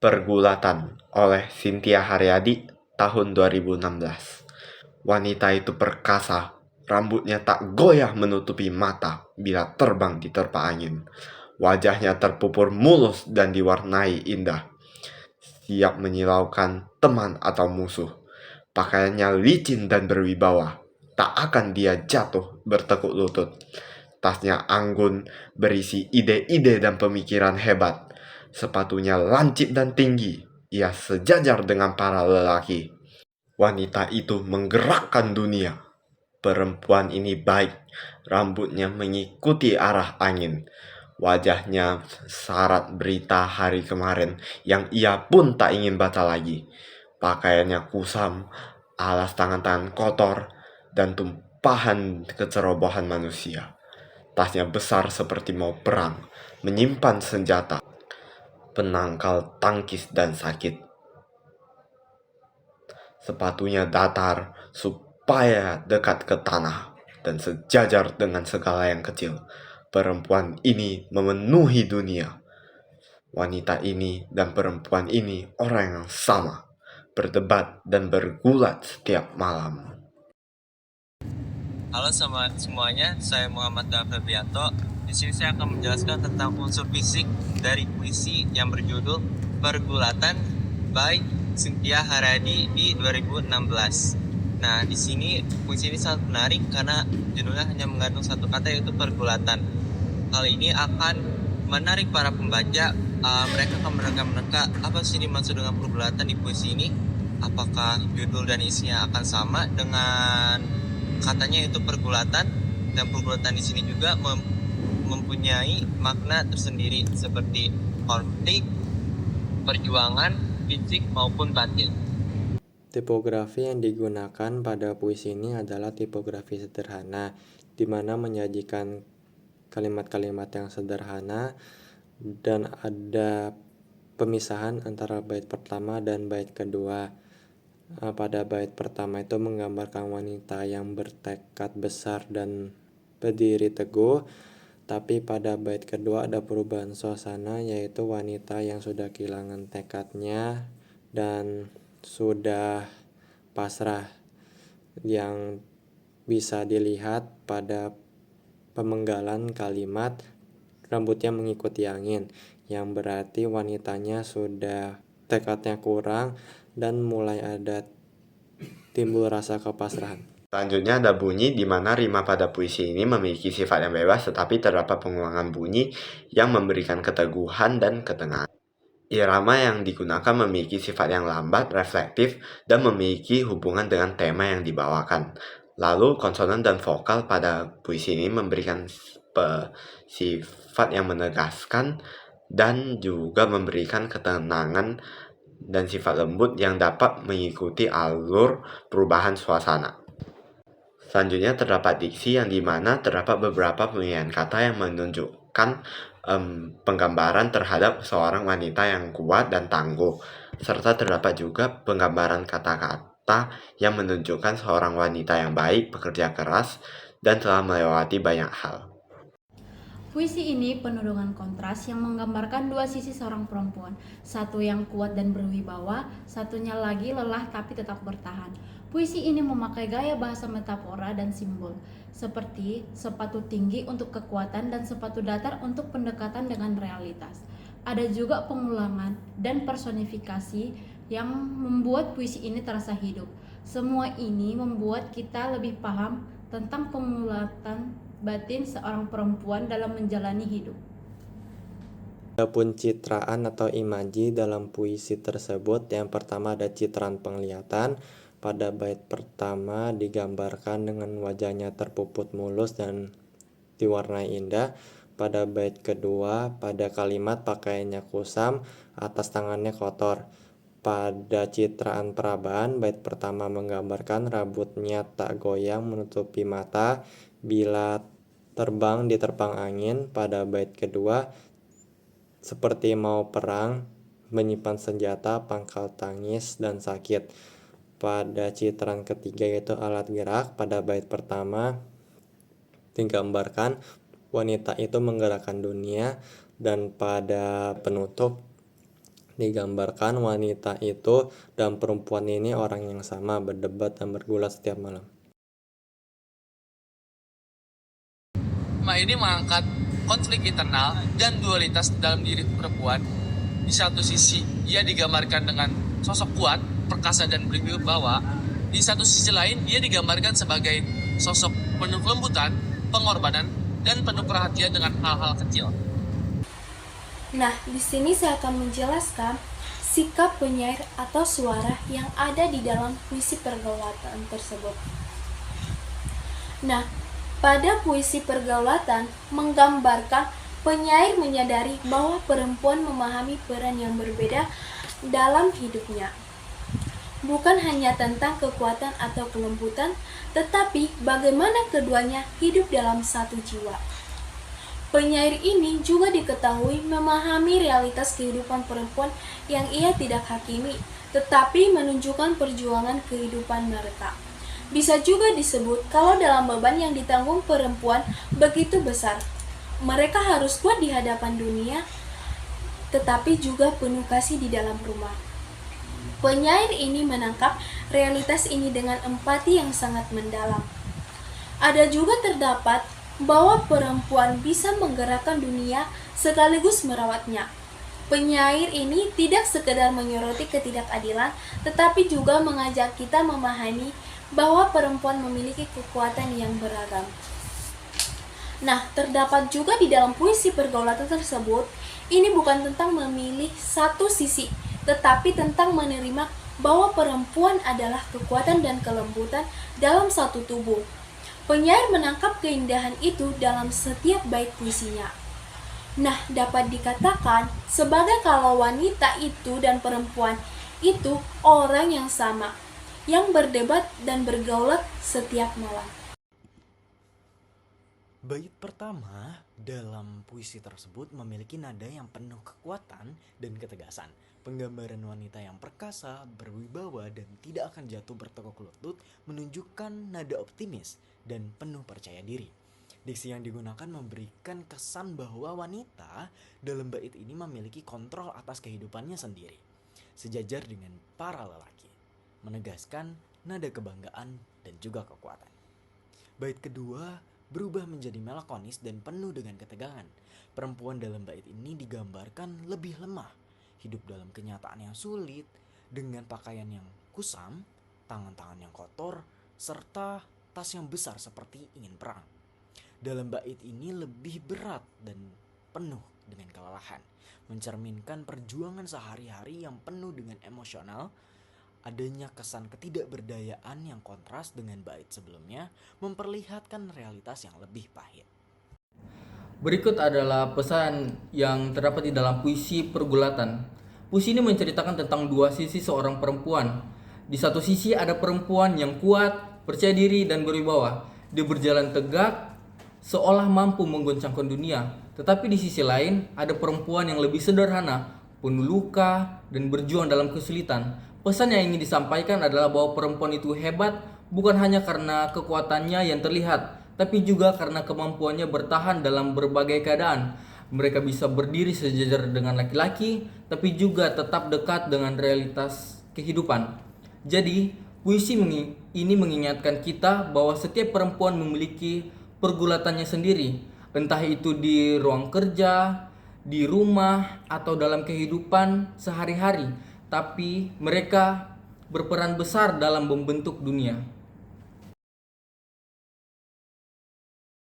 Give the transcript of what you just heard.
Pergulatan oleh Cynthia Haryadi tahun 2016. Wanita itu perkasa, rambutnya tak goyah menutupi mata bila terbang diterpa angin. Wajahnya terpupur mulus dan diwarnai indah, siap menyilaukan teman atau musuh. Pakaiannya licin dan berwibawa, tak akan dia jatuh bertekuk lutut. Tasnya anggun, berisi ide-ide dan pemikiran hebat. Sepatunya lancip dan tinggi, ia sejajar dengan para lelaki. Wanita itu menggerakkan dunia. Perempuan ini baik, rambutnya mengikuti arah angin. Wajahnya syarat berita hari kemarin yang ia pun tak ingin baca lagi. Pakaiannya kusam, alas tangan-tangan kotor, dan tumpahan kecerobohan manusia. Tasnya besar seperti mau perang, menyimpan senjata, penangkal tangkis dan sakit. Sepatunya datar supaya dekat ke tanah dan sejajar dengan segala yang kecil. Perempuan ini memenuhi dunia. Wanita ini dan perempuan ini orang yang sama, berdebat dan bergulat setiap malam. Halo semuanya, saya Muhammad Febrianto. Di sini saya akan menjelaskan tentang unsur fisik dari puisi yang berjudul Pergulatan by Cynthia Haryadi di 2016. Nah, di sini puisi ini sangat menarik karena judulnya hanya mengandung satu kata, yaitu pergulatan. Hal ini akan menarik para pembaca. Mereka akan menerka-nerka apa sih dimaksud dengan pergulatan di puisi ini. Apakah judul dan isinya akan sama dengan katanya itu pergulatan, dan pergulatan di sini juga mempunyai makna tersendiri seperti konflik, perjuangan, fisik maupun batin. Tipografi yang digunakan pada puisi ini adalah tipografi sederhana, di mana menyajikan kalimat-kalimat yang sederhana dan ada pemisahan antara bait pertama dan bait kedua. Pada bait pertama itu menggambarkan wanita yang bertekad besar dan berdiri teguh, tapi pada bait kedua ada perubahan suasana, yaitu wanita yang sudah kehilangan tekadnya dan sudah pasrah, yang bisa dilihat pada pemenggalan kalimat rambutnya mengikuti angin, yang berarti wanitanya sudah tekadnya kurang dan mulai ada timbul rasa kepasrahan. Selanjutnya ada bunyi di mana rima pada puisi ini memiliki sifat yang bebas, tetapi terdapat pengulangan bunyi yang memberikan keteguhan dan ketenangan. Irama yang digunakan memiliki sifat yang lambat, reflektif, dan memiliki hubungan dengan tema yang dibawakan. Lalu konsonan dan vokal pada puisi ini memberikan sifat yang menegaskan dan juga memberikan ketenangan dan sifat lembut yang dapat mengikuti alur perubahan suasana. Selanjutnya terdapat diksi yang dimana terdapat beberapa pemilihan kata yang menunjukkan penggambaran terhadap seorang wanita yang kuat dan tangguh, serta terdapat juga penggambaran kata-kata yang menunjukkan seorang wanita yang baik, pekerja keras, dan telah melewati banyak hal. Puisi ini penuh dengan kontras yang menggambarkan dua sisi seorang perempuan, satu yang kuat dan berwibawa, satunya lagi lelah tapi tetap bertahan. Puisi ini memakai gaya bahasa metafora dan simbol, seperti sepatu tinggi untuk kekuatan dan sepatu datar untuk pendekatan dengan realitas. Ada juga pengulangan dan personifikasi yang membuat puisi ini terasa hidup. Semua ini membuat kita lebih paham tentang pengulatan batin seorang perempuan dalam menjalani hidup. Ada pencitraan atau imaji dalam puisi tersebut. Yang pertama ada citraan penglihatan. Pada bait pertama digambarkan dengan wajahnya terpuput mulus dan diwarnai indah. Pada bait kedua, pada kalimat pakaiannya kusam, atas tangannya kotor. Pada citraan perabaan, bait pertama menggambarkan rambutnya tak goyang menutupi mata bila terbang diterpang angin. Pada bait kedua, seperti mau perang, menyimpan senjata, pangkal tangis, dan sakit. Pada citraan ketiga yaitu alat gerak, pada bait pertama digambarkan wanita itu menggerakkan dunia, dan pada penutup Digambarkan wanita itu dan perempuan ini orang yang sama, berdebat dan bergulat setiap malam. Tema ini mengangkat konflik internal dan dualitas dalam diri perempuan. Di satu sisi, ia digambarkan dengan sosok kuat, perkasa, dan berwibawa. Di satu sisi lain, ia digambarkan sebagai sosok penuh kelembutan, pengorbanan, dan penuh perhatian dengan hal-hal kecil. Nah, di sini saya akan menjelaskan sikap penyair atau suara yang ada di dalam puisi pergaulatan tersebut. Nah, pada puisi pergaulatan menggambarkan penyair menyadari bahwa perempuan memahami peran yang berbeda dalam hidupnya. Bukan hanya tentang kekuatan atau kelembutan, tetapi bagaimana keduanya hidup dalam satu jiwa. Penyair ini juga diketahui memahami realitas kehidupan perempuan yang ia tidak hakimi, tetapi menunjukkan perjuangan kehidupan mereka. Bisa juga disebut kalau dalam beban yang ditanggung perempuan begitu besar, mereka harus kuat di hadapan dunia, tetapi juga penuh kasih di dalam rumah. Penyair ini menangkap realitas ini dengan empati yang sangat mendalam. Ada juga terdapat bahwa perempuan bisa menggerakkan dunia sekaligus merawatnya. Penyair ini tidak sekedar menyoroti ketidakadilan, tetapi juga mengajak kita memahami bahwa perempuan memiliki kekuatan yang beragam. Nah, terdapat juga di dalam puisi pergaulatan tersebut, ini bukan tentang memilih satu sisi, tetapi tentang menerima bahwa perempuan adalah kekuatan dan kelembutan dalam satu tubuh. Penyair menangkap keindahan itu dalam setiap bait puisinya. Nah, dapat dikatakan sebagai kalau wanita itu dan perempuan itu orang yang sama, yang berdebat dan bergaulat setiap malam. Bait pertama dalam puisi tersebut memiliki nada yang penuh kekuatan dan ketegasan. Penggambaran wanita yang perkasa, berwibawa, dan tidak akan jatuh bertekuk lutut menunjukkan nada optimis dan penuh percaya diri. Diksi yang digunakan memberikan kesan bahwa wanita dalam bait ini memiliki kontrol atas kehidupannya sendiri, sejajar dengan para lelaki, menegaskan nada kebanggaan dan juga kekuatan. Bait kedua berubah menjadi melankolis dan penuh dengan ketegangan. Perempuan dalam bait ini digambarkan lebih lemah, hidup dalam kenyataan yang sulit, dengan pakaian yang kusam, tangan-tangan yang kotor, serta tas yang besar seperti ingin perang. Dalam bait ini lebih berat dan penuh dengan kelelahan, mencerminkan perjuangan sehari-hari yang penuh dengan emosional. Adanya kesan ketidakberdayaan yang kontras dengan bait sebelumnya memperlihatkan realitas yang lebih pahit. Berikut adalah pesan yang terdapat di dalam puisi pergulatan. Puisi ini menceritakan tentang dua sisi seorang perempuan. Di satu sisi ada perempuan yang kuat, percaya diri, dan berwibawa. Dia berjalan tegak, seolah mampu menggoncangkan dunia. Tetapi di sisi lain ada perempuan yang lebih sederhana, penuh luka, dan berjuang dalam kesulitan. Pesan yang ingin disampaikan adalah bahwa perempuan itu hebat bukan hanya karena kekuatannya yang terlihat, tapi juga karena kemampuannya bertahan dalam berbagai keadaan. Mereka bisa berdiri sejajar dengan laki-laki, tapi juga tetap dekat dengan realitas kehidupan. Jadi, puisi ini mengingatkan kita bahwa setiap perempuan memiliki pergulatannya sendiri, entah itu di ruang kerja, di rumah, atau dalam kehidupan sehari-hari. Tapi mereka berperan besar dalam membentuk dunia.